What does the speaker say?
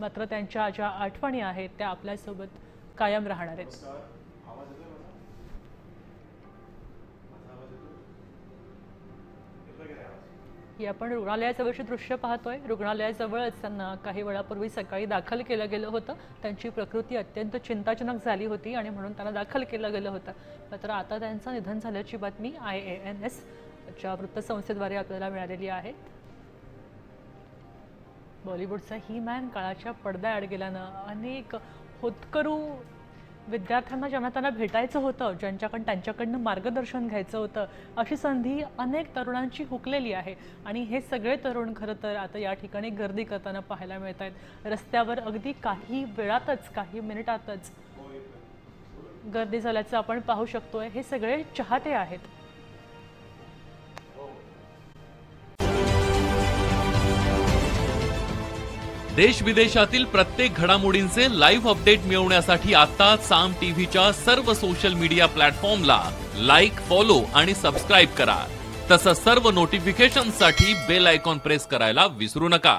मात्र त्यांच्या ज्या आठवणी आहेत त्या आपल्यासोबत कायम राहणार आहेत. ही आपण रुग्णालयाजवळची दृश्य पाहतोय. रुग्णालयाजवळ असताना काही वेळापूर्वी सकाळी दाखल केलं गेलं होतं. त्यांची प्रकृती अत्यंत चिंताजनक झाली होती आणि म्हणून त्यांना दाखल केलं गेलं होतं. मात्र आता त्यांचं निधन झाल्याची बातमी IANS च्या वृत्तसंस्थेद्वारे आपल्याला मिळालेली आहे. बॉलिवूडचा ही मॅन काळाच्या पडद्याआड गेल्यानं अनेक होतकरू विद्यार्थ्यांना ज्यांना त्यांना भेटायचं होतं, त्यांच्याकडनं मार्गदर्शन घ्यायचं होतं, अशी संधी अनेक तरुणांची हुकलेली आहे. आणि हे सगळे तरुण खरं तर आता या ठिकाणी गर्दी करताना पाहायला मिळत आहेत. रस्त्यावर अगदी काही वेळातच, काही मिनिटातच गर्दी झाल्याचं आपण पाहू शकतोय. हे सगळे चाहते आहेत. देश विदेशातील प्रत्येक घडामोडींचे लाईव्ह अपडेट मिळवण्यासाठी आता साम टीव्हीच्या सर्व सोशल मीडिया प्लॅटफॉर्मला लाईक, फॉलो आणि सबस्क्राईब करा. तसंच सर्व नोटिफिकेशनसाठी बेल आयकॉन प्रेस करायला विसरू नका.